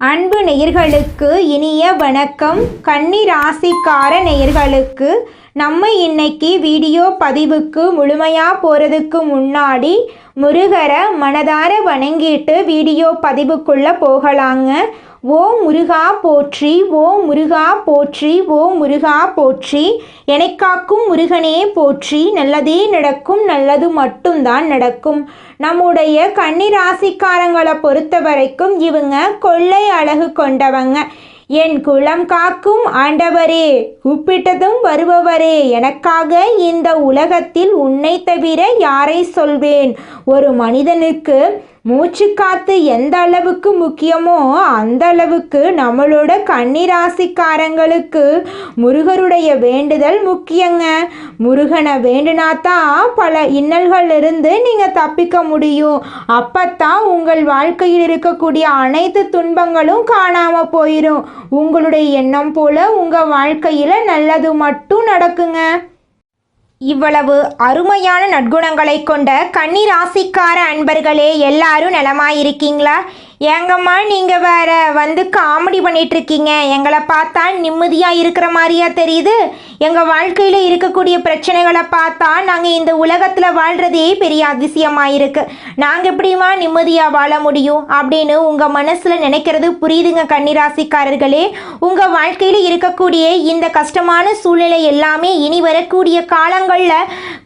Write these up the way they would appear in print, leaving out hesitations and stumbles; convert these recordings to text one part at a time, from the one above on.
அன்பு நேயர்களுக்கு இனிய வணக்கம். கன்னி ராசிக்கார நேயர்களுக்கு நம்ம இன்னைக்கு வீடியோ பதிவுக்கு முழுமையாக போகிறதுக்கு முன்னாடி முருகரை மனதார வணங்கிட்டு வீடியோ பதிவுக்குள்ளே போகலாங்க. ஓ முருகா போற்றி, ஓ முருகா போற்றி, ஓ முருகா போற்றி, எனக்காக்கும் முருகனே போற்றி, நல்லதே நடக்கும், நல்லது மட்டும்தான் நடக்கும். நம்முடைய கன்னி ராசிக்காரங்களை பொறுத்த வரைக்கும் இவங்க கொள்ளை அழகு கொண்டவங்க. என் குலம் காக்கும் ஆண்டவரே, கூப்பிட்டதும் வருபவரே, எனக்காக இந்த உலகத்தில் உன்னை தவிர யாரை சொல்வேன். ஒரு மனிதனுக்கு மூச்சு காத்து எந்த அளவுக்கு முக்கியமோ அந்த அளவுக்கு நம்மளோட கன்னி ராசிக்காரங்களுக்கு முருகருடைய வேண்டுதல் முக்கியங்க. முருகனை வேண்டுனாதான் பல இன்னல்கள் இருந்து நீங்கள் தப்பிக்க முடியும். அப்பத்தான் உங்கள் வாழ்க்கையில் இருக்கக்கூடிய அனைத்து துன்பங்களும் காணாமல் போயிடும். உங்களுடைய எண்ணம் போல உங்கள் வாழ்க்கையில் நல்லது மட்டும் நடக்குங்க. இவ்வளவு அருமையான நற்குணங்களை கொண்ட கன்னி ராசிக்கார அன்பர்களே, எல்லாரும் நலமாயிருக்கீங்களா? ஏங்கம்மா நீங்கள் வேற வந்து காமெடி பண்ணிகிட்ருக்கீங்க, எங்களை பார்த்தா நிம்மதியாக இருக்கிற மாதிரியா தெரியுது? எங்கள் வாழ்க்கையில் இருக்கக்கூடிய பிரச்சனைகளை பார்த்தா நாங்கள் இந்த உலகத்தில் வாழ்கிறதே பெரிய அதிசயமாக இருக்குது. நாங்கள் எப்படிமா நிம்மதியாக வாழ முடியும் அப்படின்னு உங்கள் மனசில் நினைக்கிறது புரியுதுங்க கன்னிராசிக்காரர்களே. உங்கள் வாழ்க்கையில் இருக்கக்கூடிய இந்த கஷ்டமான சூழ்நிலை எல்லாமே இனி வரக்கூடிய காலங்களில்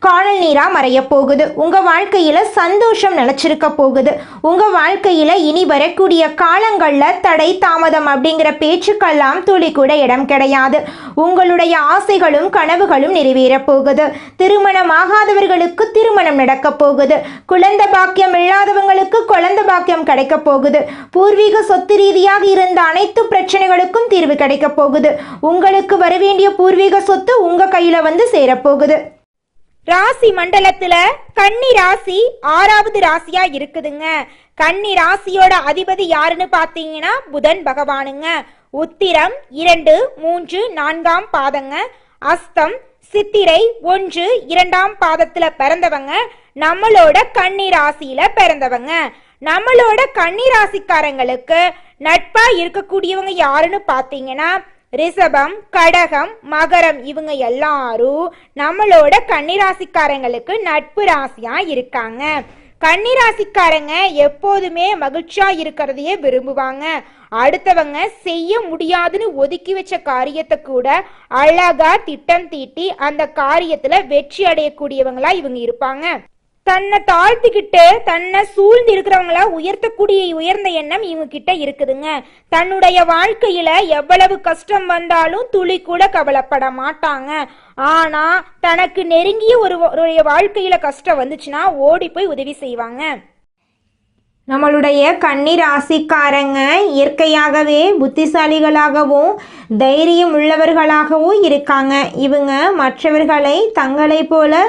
காணல் நீராக மறைய போகுது. உங்கள் வாழ்க்கையில் சந்தோஷம் நிலச்சிருக்க போகுது. உங்கள் வாழ்க்கையில் இனி வரக்கூடிய காலங்களில் தடை தாமதம் அப்படிங்கிற பேச்சுக்கெல்லாம் துளி கூட இடம் கிடையாது. உங்களுடைய ஆசைகளும் கனவுகளும் நிறைவேற போகுது. திருமணமாகாதவர்களுக்கு திருமணம் நடக்க போகுது. குழந்தை பாக்கியம் இல்லாதவங்களுக்கு குழந்தை பாக்கியம் கிடைக்க போகுது. பூர்வீக சொத்து ரீதியாக இருந்த அனைத்து பிரச்சனைகளுக்கும் தீர்வு கிடைக்க போகுது. உங்களுக்கு வரவேண்டிய பூர்வீக சொத்து உங்க கையில வந்து சேரப்போகுது. ராசி மண்டலத்துல கன்னி ராசி 6வது ராசியா இருக்குதுங்க. கன்னி ராசியோட அதிபதி யாருன்னு பாத்தீங்கன்னா புதன் பகவானுங்க. உத்திரம் 2, 3, 4ஆம் பாதங்க. அஸ்தம், சித்திரை 1, 2ஆம் பாதத்துல பிறந்தவங்க நம்மளோட கன்னி ராசியில பிறந்தவங்க. நம்மளோட கன்னி ராசிக்காரங்களுக்கு நட்பா இருக்கக்கூடியவங்க யாருன்னு பாத்தீங்கன்னா ரிஷபம், கடகம், மகரம், இவங்க எல்லாரும் நம்மளோட கன்னிராசிக்காரங்களுக்கு நட்பு ராசியா இருக்காங்க. கன்னிராசிக்காரங்க எப்போதுமே மகிழ்ச்சியா இருக்கிறதையே விரும்புவாங்க. அடுத்தவங்க செய்ய முடியாதுன்னு ஒதுக்கி வச்ச காரியத்தை கூட அழகா திட்டம் தீட்டி அந்த காரியத்துல வெற்றி அடையக்கூடியவங்களா இவங்க இருப்பாங்க. தன்னை தாழ்த்திக்கிட்டு தன்னை சூழ்ந்து இருக்கிறவங்கள உயர்த்தக்கூடிய உயர்ந்த எண்ணம் இவங்க கிட்ட இருக்குதுங்க. தன்னுடைய வாழ்க்கையில எவ்வளவு கஷ்டம் வந்தாலும் துளி கூட கவலைப்பட மாட்டாங்க. ஆனா தனக்கு நெருங்கிய ஒரு வாழ்க்கையில கஷ்டம் வந்துச்சுன்னா ஓடி போய் உதவி செய்வாங்க. நம்மளுடைய கன்னி ராசிக்காரங்க இயற்கையாகவே புத்திசாலிகளாகவும் தைரியம் உள்ளவர்களாகவும் இருக்காங்க. இவங்க மற்றவர்களை தங்களை போல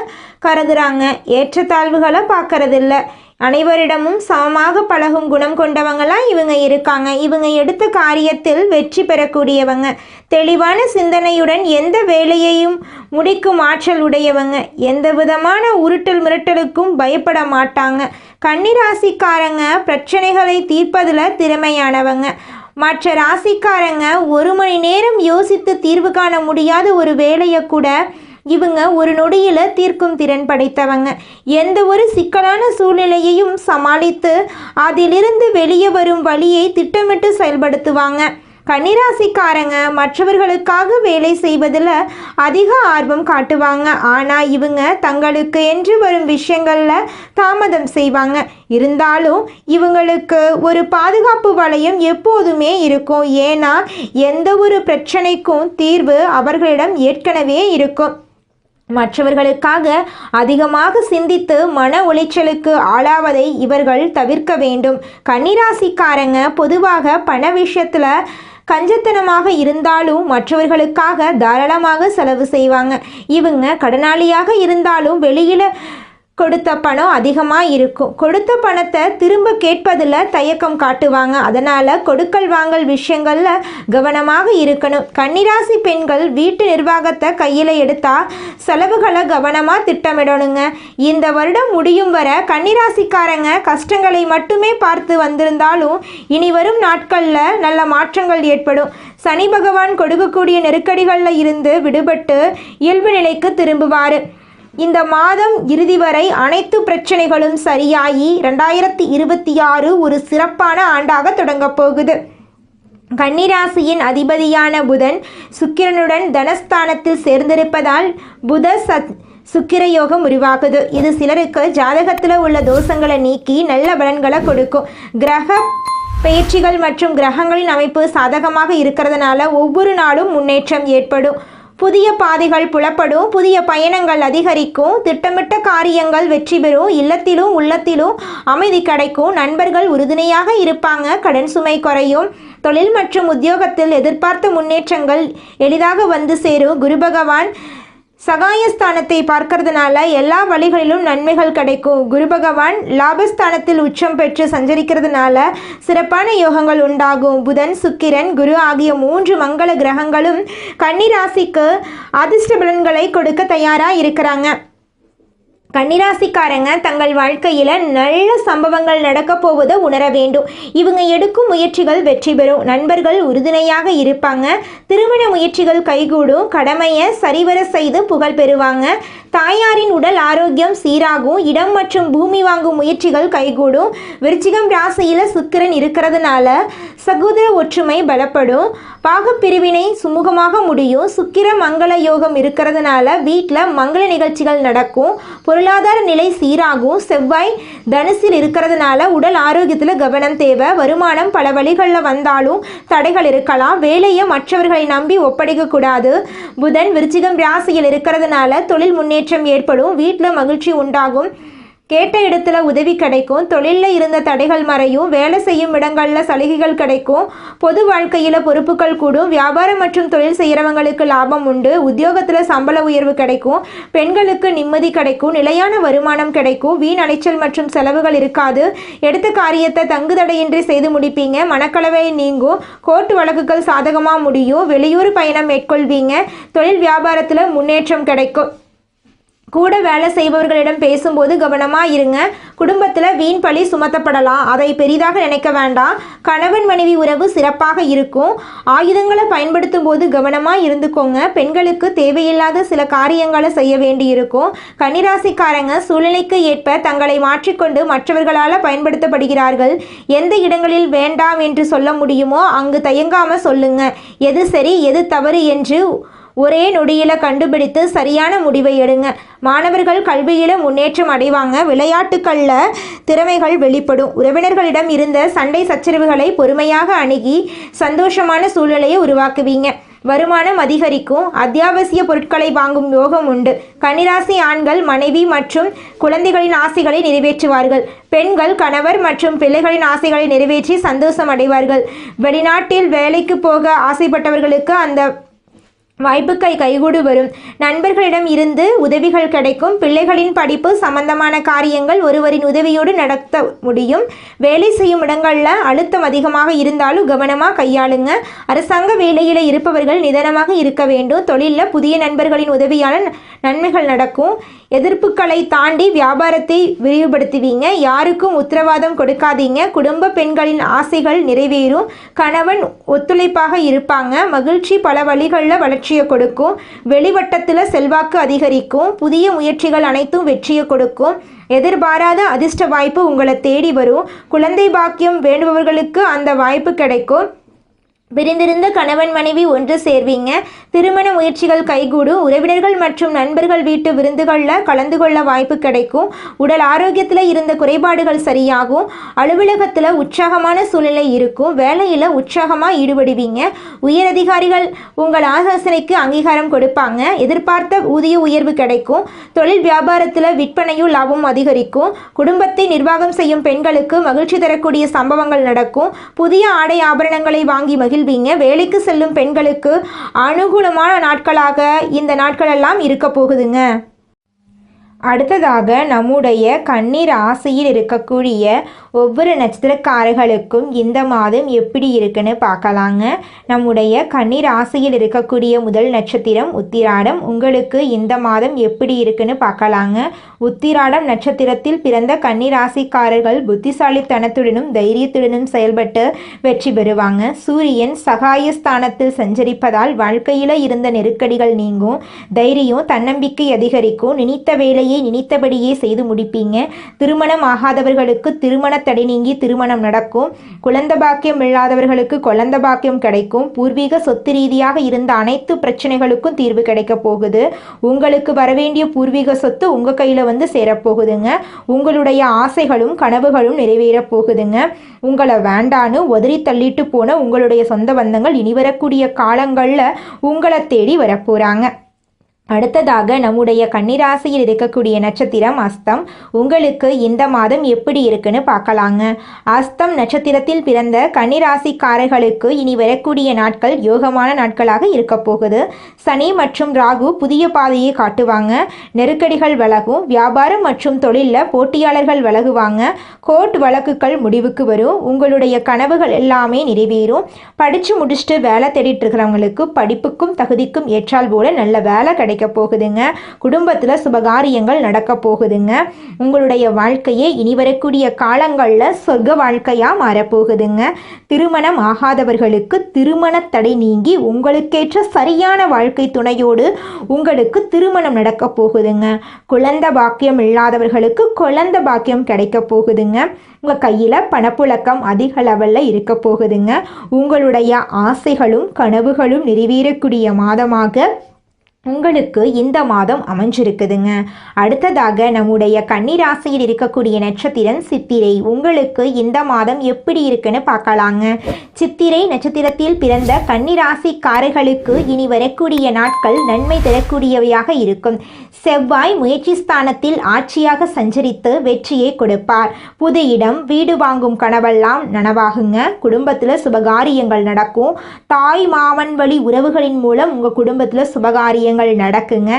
கருதுறாங்க. ஏற்றத்தாழ்வுகளை பார்க்கறதில்ல. அனைவரிடமும் சமமாக பழகும் குணம் கொண்டவங்களாம் இவங்க இருக்காங்க. இவங்க எடுத்த காரியத்தில் வெற்றி பெறக்கூடியவங்க. தெளிவான சிந்தனையுடன் எந்த வேலையையும் முடிக்கும் ஆற்றல் உடையவங்க. எந்த விதமான உருட்டல் மிரட்டலுக்கும் பயப்பட மாட்டாங்க. கன்னிராசிக்காரங்க பிரச்சனைகளை தீர்ப்பதில் திறமையானவங்க. மற்ற ராசிக்காரங்க 1 மணி நேரம் யோசித்து தீர்வு காண முடியாத ஒரு வேலையை கூட இவங்க ஒரு நொடியில் தீர்க்கும் திறன் படைத்தவங்க. எந்த ஒரு சிக்கலான சூழ்நிலையையும் சமாளித்து அதிலிருந்து வெளியே வரும் வழியை திட்டமிட்டு செயல்படுத்துவாங்க. கன்னிராசிக்காரங்க மற்றவர்களுக்காக வேலை செய்வதில் அதிக ஆர்வம் காட்டுவாங்க. ஆனால் இவங்க தங்களுக்கு என்று வரும் விஷயங்களில் தாமதம் செய்வாங்க. இருந்தாலும் இவங்களுக்கு ஒரு பாதுகாப்பு வளையம் எப்போதுமே இருக்கும். ஏன்னா எந்த ஒரு பிரச்சனைக்கும் தீர்வு அவர்களிடம் ஏற்கனவே இருக்கும். மற்றவர்களுக்காக அதிகமாக சிந்தித்து மன உளைச்சலுக்கு ஆளாவதை இவர்கள் தவிர்க்க வேண்டும். கன்னிராசிக்காரங்க பொதுவாக பண விஷயத்தில் கஞ்சத்தனமாக இருந்தாலும் மற்றவர்களுக்காக தாராளமாக செலவு செய்வாங்க. இவங்க கடனாளியாக இருந்தாலும் வெளியில் கொடுத்த பணம் அதிகமாக இருக்கும். கொடுத்த பணத்தை திரும்ப கேட்பதில் தயக்கம் காட்டுவாங்க. அதனால் கொடுக்கல் வாங்கல் விஷயங்களில் கவனமாக இருக்கணும். கன்னிராசி பெண்கள் வீட்டு நிர்வாகத்தை கையில் எடுத்தால் செலவுகளை கவனமாக திட்டமிடணுங்க. இந்த வருடம் முடியும் வரை கன்னிராசிக்காரங்க கஷ்டங்களை மட்டுமே பார்த்து வந்திருந்தாலும் இனி வரும் நாட்களில் நல்ல மாற்றங்கள் ஏற்படும். சனி பகவான் கொடுக்கக்கூடிய நெருக்கடிகளில் இருந்து விடுபட்டு இயல்பு நிலைக்கு திரும்புவார். இந்த மாதம் இறுதி வரை அனைத்து பிரச்சனைகளும் சரியாகி 2026 ஒரு சிறப்பான ஆண்டாக தொடங்கப் போகுது. கன்னிராசியின் அதிபதியான புதன் சுக்கிரனுடன் தனஸ்தானத்தில் சேர்ந்திருப்பதால் சுக்கிர யோகம் உருவாகுது. இது சிலருக்கு ஜாதகத்தில் உள்ள தோஷங்களை நீக்கி நல்ல பலன்களை கொடுக்கும். கிரக பெயர்ச்சிகள் மற்றும் கிரகங்களின் அமைப்பு சாதகமாக இருக்கிறதுனால ஒவ்வொரு நாளும் முன்னேற்றம் ஏற்படும். புதிய பாதைகள் புலப்படும். புதிய பயணங்கள் அதிகரிக்கும். திட்டமிட்ட காரியங்கள் வெற்றி பெறும். இல்லத்திலும் உள்ளத்திலும் அமைதி கிடைக்கும். நண்பர்கள் உறுதுணையாக இருப்பாங்க. கடன் சுமை குறையும். தொழில் மற்றும் உத்தியோகத்தில் எதிர்பார்த்த முன்னேற்றங்கள் எளிதாக வந்து சேரும். குரு பகவான் சகாயஸ்தானத்தை பார்க்கறதுனால எல்லா வழிகளிலும் நன்மைகள் கிடைக்கும். குரு பகவான் லாபஸ்தானத்தில் உச்சம் பெற்று சஞ்சரிக்கிறதுனால சிறப்பான யோகங்கள் உண்டாகும். புதன் சுக்கிரன் குரு ஆகிய 3 மங்கள கிரகங்களும் கன்னிராசிக்கு அதிர்ஷ்ட பலன்களை கொடுக்க தயாராக இருக்கிறாங்க. கன்னிராசிக்காரங்க தங்கள் வாழ்க்கையில் நல்ல சம்பவங்கள் நடக்க போவதை உணர வேண்டும். இவங்க எடுக்கும் முயற்சிகள் வெற்றி பெறும். நண்பர்கள் உறுதுணையாக இருப்பாங்க. திருமண முயற்சிகள் கைகூடும். கடமையை சரிவர செய்து புகழ் பெறுவாங்க. தாயாரின் உடல் ஆரோக்கியம் சீராகும். இடம் மற்றும் பூமி வாங்கும் முயற்சிகள் கைகூடும். விருச்சிகம் ராசியில் சுக்கிரன் இருக்கிறதுனால சகோதர ஒற்றுமை பலப்படும். பாகப்பிரிவினை சுமூகமாக முடியும். சுக்கிர மங்கள யோகம் இருக்கிறதுனால வீட்டில் மங்கள நிகழ்ச்சிகள் நடக்கும். பொருளாதார நிலை சீராகும். செவ்வாய் தனுசில் இருக்கிறதுனால உடல் ஆரோக்கியத்தில் கவனம் தேவை. வருமானம் பல வழிகளில் வந்தாலும் தடைகள் இருக்கலாம். வேலையை மற்றவர்களை நம்பி ஒப்படைக்க கூடாது. புதன் விருச்சிகம் ராசியில் இருக்கிறதுனால தொழில் முன்னேற்றம் ஏற்படும். வீட்டில் மகிழ்ச்சி உண்டாகும். கேட்ட இடத்துல உதவி கிடைக்கும். தொழிலில் இருந்த தடைகள் மறையும். வேலை செய்யும் இடங்களில் சலுகைகள் கிடைக்கும். பொது வாழ்க்கையில் பொறுப்புகள் கூடும். வியாபாரம் மற்றும் தொழில் செய்கிறவங்களுக்கு லாபம் உண்டு. உத்தியோகத்தில் சம்பள உயர்வு கிடைக்கும். பெண்களுக்கு நிம்மதி கிடைக்கும். நிலையான வருமானம் கிடைக்கும். வீண் அலைச்சல் மற்றும் செலவுகள் இருக்காது. எடுத்த காரியத்தை தங்குதடையின்றி செய்து முடிப்பீங்க. மனக்கலவை நீங்கும். கோர்ட்டு வழக்குகள் சாதகமாக முடியும். வெளியூர் பயணம் மேற்கொள்வீங்க. தொழில் வியாபாரத்தில் முன்னேற்றம் கிடைக்கும். கூட வேலை செய்பவர்களிடம் பேசும்போது கவனமாக இருங்க. குடும்பத்தில் வீண் பழி சுமத்தப்படலாம். அதை பெரிதாக நினைக்க வேண்டாம். கணவன் மனைவி உறவு சிறப்பாக இருக்கும். ஆயுதங்களை பயன்படுத்தும் போது கவனமாக இருந்துக்கோங்க. பெண்களுக்கு தேவையில்லாத சில காரியங்களை செய்ய வேண்டியிருக்கும். கன்னிராசிக்காரங்க சூழ்நிலைக்கு ஏற்ப தங்களை மாற்றிக்கொண்டு மற்றவர்களால் பயன்படுத்தப்படுகிறார்கள். எந்த இடங்களில் வேண்டாம் என்று சொல்ல முடியுமோ அங்கு தயங்காமல் சொல்லுங்க. எது சரி எது தவறு என்று ஒரே நொடியில் கண்டுபிடித்து சரியான முடிவை எடுங்க. மாணவர்கள் கல்வியில் முன்னேற்றம் அடைவாங்க. விளையாட்டுக்களில் திறமைகள் வெளிப்படும். உறவினர்களிடம் இருந்த சண்டை சச்சரவுகளை பொறுமையாக அணுகி சந்தோஷமான சூழ்நிலையை உருவாக்குவீங்க. வருமானம் அதிகரிக்கும். அத்தியாவசிய பொருட்களை வாங்கும் யோகம் உண்டு. கன்னிராசி ஆண்கள் மனைவி மற்றும் குழந்தைகளின் ஆசைகளை நிறைவேற்றுவார்கள். பெண்கள் கணவர் மற்றும் பிள்ளைகளின் ஆசைகளை நிறைவேற்றி சந்தோஷம் அடைவார்கள். வெளிநாட்டில் வேலைக்கு போக ஆசைப்பட்டவர்களுக்கு அந்த வாய்ப்புகள் கைகூடு வரும். நண்பர்களிடம் இருந்து உதவிகள் கிடைக்கும். பிள்ளைகளின் படிப்பு சம்பந்தமான காரியங்கள் ஒருவரின் உதவியோடு நடத்த முடியும். வேலை செய்யும் இடங்களில் அழுத்தம் அதிகமாக இருந்தாலும் கவனமாக கையாளுங்க. அரசாங்க வேலையில் இருப்பவர்கள் நிதானமாக இருக்க வேண்டும். தொழிலில் புதிய நண்பர்களின் உதவியால் நன்மைகள் நடக்கும். எதிர்ப்புகளை தாண்டி வியாபாரத்தை விரிவுபடுத்துவீங்க. யாருக்கும் உத்தரவாதம் கொடுக்காதீங்க. குடும்ப பெண்களின் ஆசைகள் நிறைவேறும். கணவன் ஒத்துழைப்பாக இருப்பாங்க. மகிழ்ச்சி பல வழிகளில் வளர்ச்சியை கொடுக்கும். வெளிவட்டத்தில் செல்வாக்கு அதிகரிக்கும். புதிய முயற்சிகள் அனைத்தும் வெற்றியை கொடுக்கும். எதிர்பாராத அதிர்ஷ்ட வாய்ப்பு உங்களை தேடி வரும். குழந்தை பாக்கியம் வேண்டுபவர்களுக்கு அந்த வாய்ப்பு கிடைக்கும். பிரிந்திருந்த கணவன் மனைவி ஒன்று சேர்வீங்க. திருமண முயற்சிகள் கைகூடும். உறவினர்கள் மற்றும் நண்பர்கள் வீட்டு விருந்துகளில் கலந்து கொள்ள வாய்ப்பு கிடைக்கும். உடல் ஆரோக்கியத்தில் இருந்த குறைபாடுகள் சரியாகும். அலுவலகத்தில் உற்சாகமான சூழ்நிலை இருக்கும். வேலையில் உற்சாகமாக ஈடுபடுவீங்க. உயரதிகாரிகள் உங்கள் ஆலோசனைக்கு அங்கீகாரம் கொடுப்பாங்க. எதிர்பார்த்த ஊதிய உயர்வு கிடைக்கும். தொழில் வியாபாரத்தில் விற்பனையும் லாபம் அதிகரிக்கும். குடும்பத்தை நிர்வாகம் செய்யும் பெண்களுக்கு மகிழ்ச்சி தரக்கூடிய சம்பவங்கள் நடக்கும். புதிய ஆடை ஆபரணங்களை வாங்கி மகிழ்வீங்க. வேலைக்கு செல்லும் பெண்களுக்கு அனுகூலமான நாட்களாக இந்த நாட்களெல்லாம் இருக்க போகுதுங்க. அடுத்ததாக நம்முடைய கன்னி ராசியில் இருக்கக்கூடிய ஒவ்வொரு நட்சத்திரக்காரர்களுக்கும் இந்த மாதம் எப்படி இருக்குன்னு பார்க்கலாங்க. நம்முடைய கன்னி ராசியில் இருக்கக்கூடிய முதல் நட்சத்திரம் உத்திராடம். உங்களுக்கு இந்த மாதம் எப்படி இருக்குன்னு பார்க்கலாங்க. உத்திராடம் நட்சத்திரத்தில் பிறந்த கன்னி ராசிக்காரர்கள் புத்திசாலித்தனத்துடனும் தைரியத்துடனும் செயல்பட்டு வெற்றி பெறுவாங்க. சூரியன் சகாயஸ்தானத்தில் சஞ்சரிப்பதால் வாழ்க்கையில் இருந்த நெருக்கடிகள் நீங்கும். தைரியம் தன்னம்பிக்கை அதிகரிக்கும். நினைத்த வேலையை நினைத்தபடியே செய்து முடிப்பீங்க. திருமணம் ஆகாதவர்களுக்கு திருமண தடை நீங்கி திருமணம் நடக்கும். குழந்தை பாக்கியம் இல்லாதவர்களுக்கு குழந்தை பாக்கியம் கிடைக்கும். பூர்வீக சொத்து ரீதியாக இருந்த அனைத்து பிரச்சனைகளுக்கும் தீர்வு கிடைக்க போகுது. உங்களுக்கு வரவேண்டிய பூர்வீக சொத்து உங்க கையில வந்து சேரப்போகுதுங்க. உங்களுடைய ஆசைகளும் கனவுகளும் நிறைவேற போகுதுங்க. உங்களை வேண்டான்னு உதறி தள்ளிட்டு போன உங்களுடைய சொந்த பந்தங்கள் இனி வரக்கூடிய காலங்களில் உங்களை தேடி வரப்போறாங்க. அடுத்ததாக நம்முடைய கன்னிராசியில் இருக்கக்கூடிய நட்சத்திரம் அஸ்தம். உங்களுக்கு இந்த மாதம் எப்படி இருக்குன்னு பார்க்கலாங்க. அஸ்தம் நட்சத்திரத்தில் பிறந்த கன்னிராசிக்காரர்களுக்கு இனி வரக்கூடிய நாட்கள் யோகமான நாட்களாக இருக்க போகுது. சனி மற்றும் ராகு புதிய பாதையை காட்டுவாங்க. நெருக்கடிகள் விலகும். வியாபாரம் மற்றும் தொழிலில் போட்டியாளர்கள் விலகுவாங்க. கோர்ட் வழக்குகள் முடிவுக்கு வரும். உங்களுடைய கனவுகள் எல்லாமே நிறைவேறும். படித்து முடிச்சுட்டு வேலை தேடிட்டு இருக்கிறவங்களுக்கு படிப்புக்கும் தகுதிக்கும் ஏற்றால் போல நல்ல வேலை கிடைக்கும் போகுதுங்க. குடும்பத்தில் சுபகாரியங்கள் நடக்க போகுதுங்க. உங்களுடைய வாழ்க்கையே இனி வரக்கூடிய காலங்களில் சொர்க்க வாழ்க்கையா மாறப்போகுதுங்க. திருமணம் ஆகாதவர்களுக்கு திருமண தடை நீங்கி உங்களுக்கேற்ற சரியான வாழ்க்கை துணையோடு உங்களுக்கு திருமணம் நடக்க போகுதுங்க. குழந்தை பாக்கியம் இல்லாதவர்களுக்கு குழந்தை பாக்கியம் கிடைக்க போகுதுங்க. உங்கள் கையில் பணப்புழக்கம் அதிக லெவலில் இருக்க போகுதுங்க. உங்களுடைய ஆசைகளும் கனவுகளும் நிறைவேறக்கூடிய மாதமாக உங்களுக்கு இந்த மாதம் அமைஞ்சிருக்குதுங்க. அடுத்ததாக நம்முடைய கன்னிராசியில் இருக்கக்கூடிய நட்சத்திரம் சித்திரை. உங்களுக்கு இந்த மாதம் எப்படி இருக்குன்னு பார்க்கலாங்க. சித்திரை நட்சத்திரத்தில் பிறந்த கன்னிராசிக்காரர்களுக்கு இனி வரக்கூடிய நாட்கள் நன்மை தரக்கூடியவையாக இருக்கும். செவ்வாய் முயற்சி ஸ்தானத்தில் ஆட்சியாக சஞ்சரித்து வெற்றியை கொடுப்பார். புது இடம் வீடு வாங்கும் கனவெல்லாம் நனவாகுங்க. குடும்பத்தில் சுபகாரியங்கள் நடக்கும். தாய் மாமன் வழி உறவுகளின் மூலம் உங்கள் குடும்பத்தில் சுபகாரியங்கள் நடக்குங்க.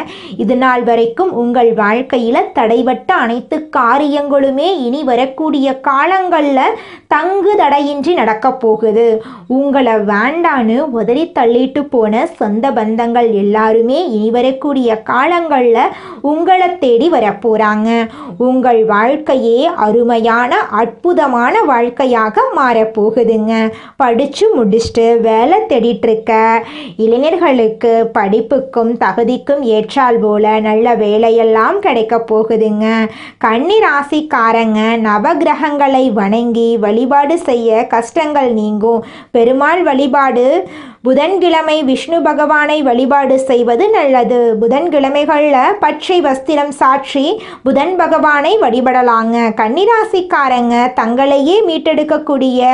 இது நாள் வரைக்கும் உங்கள் வாழ்க்கையில தடைபட்ட அனைத்து காரியங்களுமே இனி வரக்கூடிய காலங்களில் தங்கு தடையின்றி நடக்க போகுது. உங்களை வேண்டான்னு உதறி தள்ளிட்டு போன சொந்த பந்தங்கள் எல்லாருமே இனி வரக்கூடிய காலங்களில் உங்களை தேடி வரப்போறாங்க. உங்கள் வாழ்க்கையே அருமையான அற்புதமான வாழ்க்கையாக மாறப்போகுதுங்க. படிச்சு முடிச்சுட்டு வேலை தேடிட்டு இருக்க இளைஞர்களுக்கு படிப்புக்கும் தகுதிக்கும் ஏற்றால் போல நல்ல வேலையெல்லாம் கிடைக்க போகுதுங்க. கன்னி ராசிக்காரங்க நவகிரகங்களை வணங்கி வழிபாடு செய்ய கஷ்டங்கள் நீங்கும். பெருமாள் வழிபாடு புதன்கிழமை விஷ்ணு பகவானை வழிபாடு செய்வது நல்லது. புதன்கிழமைகளில் பச்சை வஸ்திரம் சாற்றி புதன் பகவானை வழிபடலாங்க. கன்னிராசிக்காரங்க தங்களையே மீட்டெடுக்கக்கூடிய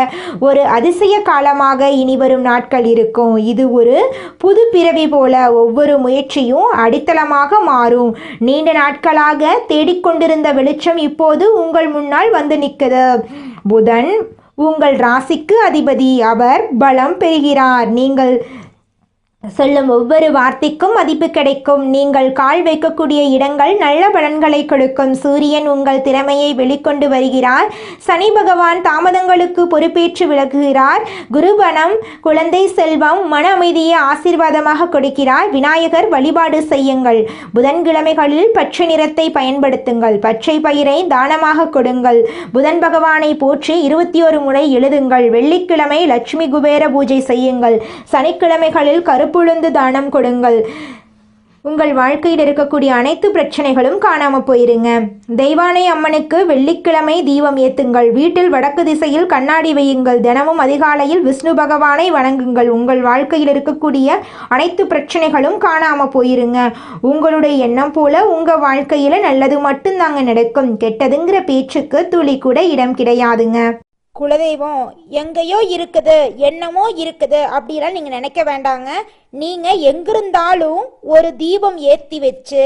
ஒரு அதிசய காலமாக இனி வரும் நாட்கள் இருக்கும். இது ஒரு புது பிறவி போல ஒவ்வொரு முயற்சியும் அடித்தளமாக மாறும். நீண்ட நாட்களாக தேடிக்கொண்டிருந்த வெளிச்சம் இப்போது உங்கள் முன்னால் வந்து நிற்குது. புதன் உங்கள் ராசிக்கு அதிபதி. அவர் பலம் பெறுகிறார். நீங்கள் சொல்லும் ஒவ்வொரு வார்த்தைக்கும் மதிப்பு கிடைக்கும். நீங்கள் கால் வைக்கக்கூடிய இடங்கள் நல்ல பலன்களை கொடுக்கும். சூரியன் உங்கள் திறமையை வெளிக்கொண்டு வருகிறார். சனி பகவான் தாமதங்களுக்கு பொறுப்பேற்று விலகுகிறார். குருபலம் குழந்தை செல்வம் மன அமைதியை ஆசீர்வாதமாக கொடுக்கிறார். விநாயகர் வழிபாடு செய்யுங்கள். புதன்கிழமைகளில் பச்சை நிறத்தை பயன்படுத்துங்கள். பச்சை பயிரை தானமாக கொடுங்கள். புதன் பகவானை போற்றி 21 முறை எழுதுங்கள். வெள்ளிக்கிழமை லட்சுமி குபேர பூஜை செய்யுங்கள். சனிக்கிழமைகளில் கருப்புளுந்து தானம் கொடுங்கள். உங்கள் வாழ்க்கையில் இருக்கக்கூடிய அனைத்து பிரச்சனைகளும் காணாமல் போயிருங்க. தெய்வானை அம்மனுக்கு வெள்ளிக்கிழமை தீபம் ஏத்துங்கள். வீட்டில் வடக்கு திசையில் கண்ணாடி வையுங்கள். தினமும் அதிகாலையில் விஷ்ணு பகவானை வணங்குங்கள். உங்கள் வாழ்க்கையில் இருக்கக்கூடிய அனைத்து பிரச்சனைகளும் காணாமல் போயிருங்க. உங்களுடைய எண்ணம் போல உங்கள் வாழ்க்கையில் நல்லது மட்டும்தாங்க நடக்கும். கெட்டதுங்கிற பேச்சுக்கு துளி கூட இடம் கிடையாதுங்க. குலதெய்வம் எங்கேயோ இருக்குது, என்னமோ இருக்குது அப்படிலாம் நீங்கள் நினைக்க வேண்டாங்க. நீங்கள் எங்கிருந்தாலும் ஒரு தீபம் ஏற்றி வச்சு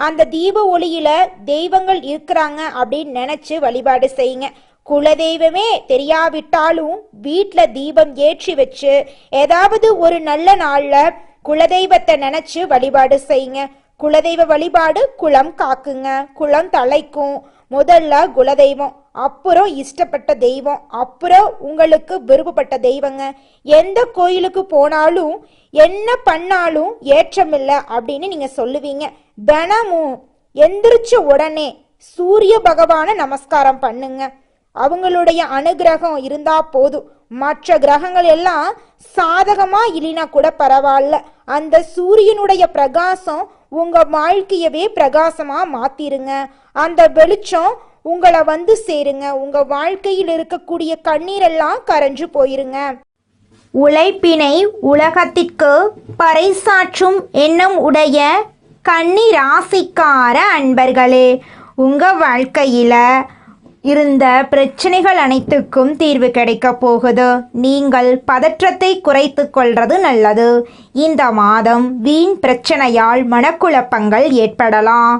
அந்த தீப ஒளியில் தெய்வங்கள் இருக்கிறாங்க அப்படின்னு நினச்சி வழிபாடு செய்யுங்க. குலதெய்வமே தெரியாவிட்டாலும் வீட்டில் தீபம் ஏற்றி வச்சு ஏதாவது ஒரு நல்ல நாளில் குலதெய்வத்தை நினச்சி வழிபாடு செய்யுங்க. குலதெய்வ வழிபாடு குலம் காக்குங்க, குலம் தலைக்கும். முதல்ல குலதெய்வம், அப்புறம் இஷ்டப்பட்ட தெய்வம், அப்புறம் உங்களுக்கு விருப்பப்பட்ட தெய்வங்க. எந்த கோயிலுக்கு போனாலும் என்ன பண்ணாலும் ஏற்றமில்லை அப்படின்னு நீங்க சொல்லுவீங்க. தினமும் எந்திரிச்ச உடனே சூரிய பகவான நமஸ்காரம் பண்ணுங்க. அவங்களுடைய அனுகிரகம் இருந்தா போதும். மற்ற கிரகங்கள் எல்லாம் சாதகமா இல்லைனா கூட பரவாயில்ல, அந்த சூரியனுடைய பிரகாசம் உங்க வாழ்க்கையவே பிரகாசமா மாத்திருங்க. அந்த வெளிச்சம் உங்களை வந்து சேருங்க. உங்க வாழ்க்கையில் இருக்கக்கூடிய கண்ணீரெல்லாம் கரைஞ்சு போயிருங்க. உழைப்பினை உலகத்திற்கு பறைசாற்றும் எண்ணம் உடைய கன்னி ராசிக்கார அன்பர்களே, உங்கள் வாழ்க்கையில் இருந்த பிரச்சனைகள் அனைத்துக்கும் தீர்வு கிடைக்க போகுது. நீங்கள் பதற்றத்தை குறைத்து கொள்வது நல்லது. இந்த மாதம் வீண் பிரச்சனையால் மனக்குழப்பங்கள் ஏற்படலாம்.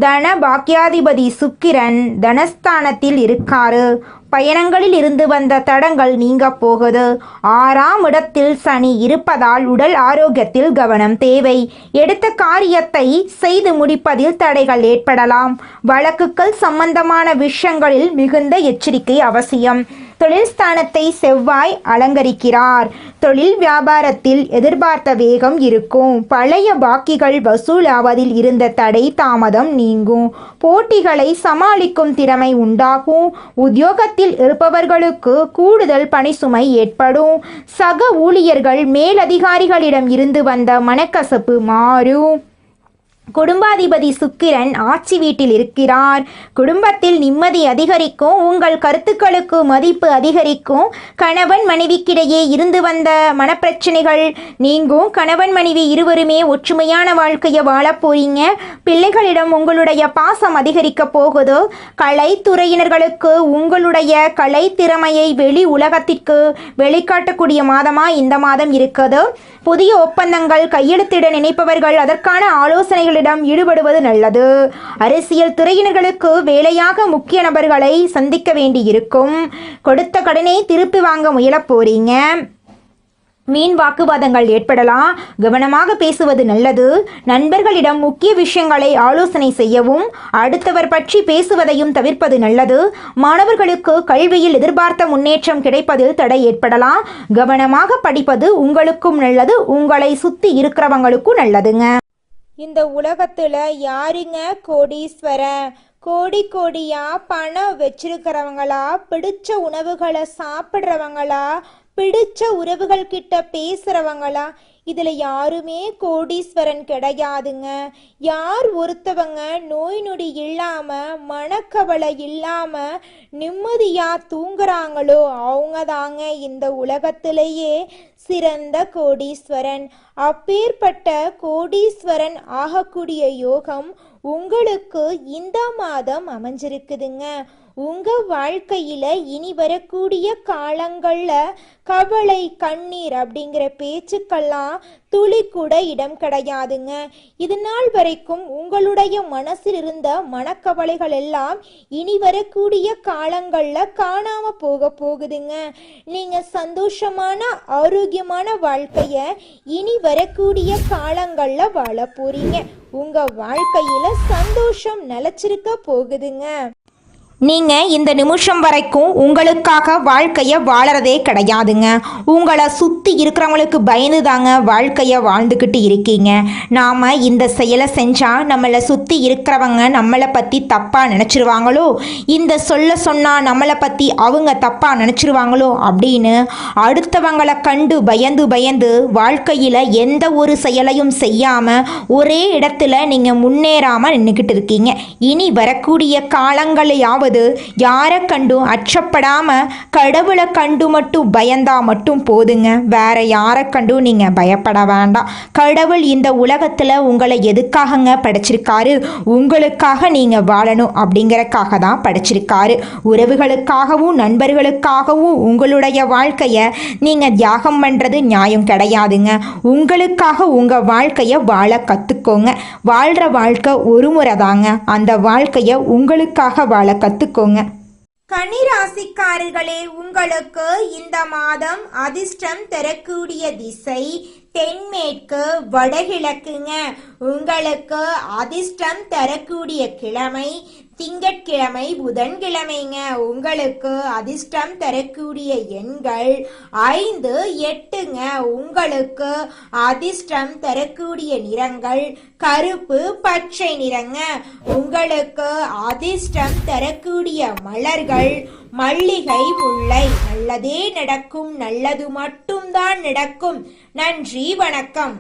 தன பாக்கியாதிபதி சுக்கிரன் தனஸ்தானத்தில் இருக்காரு. பயணங்களில் இருந்து வந்த தடங்கள் நீங்க போகுது. 6ஆம் இடத்தில் சனி இருப்பதால் உடல் ஆரோக்கியத்தில் கவனம் தேவை. எடுத்த காரியத்தை செய்து முடிப்பதில் தடைகள் ஏற்படலாம். வழக்குகள் சம்பந்தமான விஷயங்களில் மிகுந்த எச்சரிக்கை அவசியம். தொழில் ஸ்தானத்தை செவ்வாய் அலங்கரிக்கிறார். தொழில் வியாபாரத்தில் எதிர்பார்த்த வேகம் இருக்கும். பழைய பாக்கிகள் வசூலாவதில் இருந்த தடை தாமதம் நீங்கும். போட்டிகளை சமாளிக்கும் திறமை உண்டாகும். உத்தியோகத்தில் இருப்பவர்களுக்கு கூடுதல் பணிசுமை ஏற்படும். சக ஊழியர்கள் மேலதிகாரிகளிடம் இருந்து வந்த மனக்கசப்பு மாறும். குடும்பாதிபதி சுக்கிரன் ஆட்சி வீட்டில் இருக்கிறார். குடும்பத்தில் நிம்மதி அதிகரிக்கும். உங்கள் கருத்துக்களுக்கு மதிப்பு அதிகரிக்கும். கணவன் மனைவிக்கிடையே இருந்து வந்த மனப்பிரச்சனைகள் நீங்கும். கணவன் மனைவி இருவருமே ஒற்றுமையான வாழ்க்கையை வாழ போறீங்க. பிள்ளைகளிடம் உங்களுடைய பாசம் அதிகரிக்க போகுது. கலைத்துறையினர்களுக்கு உங்களுடைய கலை திறமையை வெளி உலகத்திற்கு வெளிக்காட்டக்கூடிய மாதமா இந்த மாதம் இருக்குது. புதிய ஒப்பந்தங்கள் கையெழுத்திட நினைப்பவர்கள் அதற்கான ஆலோசனைகளிடம் ஈடுபடுவது நல்லது. அரசியல் துறையினர்களுக்கு வேலையாக முக்கிய நபர்களை சந்திக்க வேண்டியிருக்கும். கொடுத்த கடனை திருப்பி வாங்க முயல போறீங்க. மீன் வாக்குவாதங்கள் ஏற்படலாம். கவனமாக பேசுவது நல்லது. நண்பர்களிடம் முக்கிய விஷயங்களை ஆலோசனை செய்யவும் அடுத்தவர் பற்றி பேசுவதையும் தவிர்ப்பது நல்லது. மாணவர்களுக்கு கல்வியில் எதிர்பார்த்த முன்னேற்றம் கிடைப்பதில் தடை ஏற்படலாம். கவனமாக படிப்பது உங்களுக்கும் நல்லது, உங்களை சுத்தி இருக்கிறவங்களுக்கும் நல்லதுங்க. இந்த உலகத்துல யாருங்க கோடீஸ்வரன்? கோடி கோடியா பணம் வச்சிருக்கிறவங்களா, பிடிச்ச உணவுகளை சாப்பிட்றவங்களா, பிடிச்ச உறவுகள் கிட்ட பேசுறவங்களா? இதுல யாருமே கோடீஸ்வரன் கிடையாதுங்க. யார் ஒருத்தவங்க நோய் நொடி இல்லாம மனக்கவலை இல்லாம நிம்மதியா தூங்குறாங்களோ அவங்க தாங்க இந்த உலகத்திலேயே சிறந்த கோடீஸ்வரன். அப்பேற்பட்ட கோடீஸ்வரன் ஆகக்கூடிய யோகம் உங்களுக்கு இந்த மாதம் அமைஞ்சிருக்குதுங்க. உங்க வாழ்க்கையில இனி வரக்கூடிய காலங்கள்ல கவலை கண்ணீர் அப்படிங்கிற பேச்சுக்கெல்லாம் துளி கூட இடம் கிடையாதுங்க. இது நாள் வரைக்கும் உங்களுடைய மனசில் இருந்த மனக்கவலைகள் எல்லாம் இனி வரக்கூடிய காலங்கள்ல காணாம போகுதுங்க. நீங்க சந்தோஷமான ஆரோக்கியமான வாழ்க்கைய இனி வரக்கூடிய காலங்கள்ல வாழ போறீங்க. உங்க வாழ்க்கையில சந்தோஷம் நிலைச்சிருக்க போகுதுங்க. நீங்கள் இந்த நிமிஷம் வரைக்கும் உங்களுக்காக வாழ்க்கையை வாழறதே கிடையாதுங்க. உங்களை சுற்றி இருக்கிறவங்களுக்கு பயந்து தாங்க வாழ்க்கையை வாழ்ந்துக்கிட்டு இருக்கீங்க. நாம் இந்த செயலை செஞ்சால் நம்மளை சுற்றி இருக்கிறவங்க நம்மளை பற்றி தப்பாக நினச்சிருவாங்களோ, இந்த சொன்னால் நம்மளை பற்றி அவங்க தப்பாக நினச்சிருவாங்களோ அப்படின்னு அடுத்தவங்களை கண்டு பயந்து வாழ்க்கையில் எந்த ஒரு செயலையும் செய்யாமல் ஒரே இடத்துல நீங்கள் முன்னேறாமல் நின்றுக்கிட்டு இருக்கீங்க. இனி வரக்கூடிய காலங்களையாவது யாரை கண்டும் அச்சப்படாம கடவுளை கண்டு மட்டும் பயந்தா மட்டும் போதுங்க. வேற யாரை கண்டும் நீங்க பயப்பட வேண்டாம். கடவுள் இந்த உலகத்துல உங்களை எதுக்காகங்க படைச்சிருக்காரு? உங்களுக்காக நீங்க வாழணும் அப்படிங்கறக்காக தான் படைச்சிருக்காரு. உறவுகளுக்காகவும் நண்பர்களுக்காகவும் உங்களுடைய வாழ்க்கைய நீங்க தியாகம் பண்றது நியாயம் கிடையாதுங்க. உங்களுக்காக உங்க வாழ்க்கைய வாழ கத்துக்கோங்க. வாழ்ற வாழ்க்கை ஒரு முறை தாங்க. அந்த வாழ்க்கைய உங்களுக்காக வாழ கத்துக்கோங்க. கன்னி ராசிக்காரர்களே, உங்களுக்கு இந்த மாதம் அதிர்ஷ்டம் தரக்கூடிய திசை தென்மேற்கு வடகிழக்குங்க. உங்களுக்கு அதிர்ஷ்டம் தரக்கூடிய கிழமை திங்கட்கிழமை புதன்கிழமைங்க. உங்களுக்கு அதிர்ஷ்டம் தரக்கூடிய எண்கள் 5 8ங்க. உங்களுக்கு அதிர்ஷ்டம் தரக்கூடிய நிறங்கள் கருப்பு பச்சை நிறங்க. உங்களுக்கு அதிர்ஷ்டம் தரக்கூடிய மலர்கள் மல்லிகை முல்லை. நல்லதே நடக்கும், நல்லது மட்டும்தான் நடக்கும். நன்றி, வணக்கம்.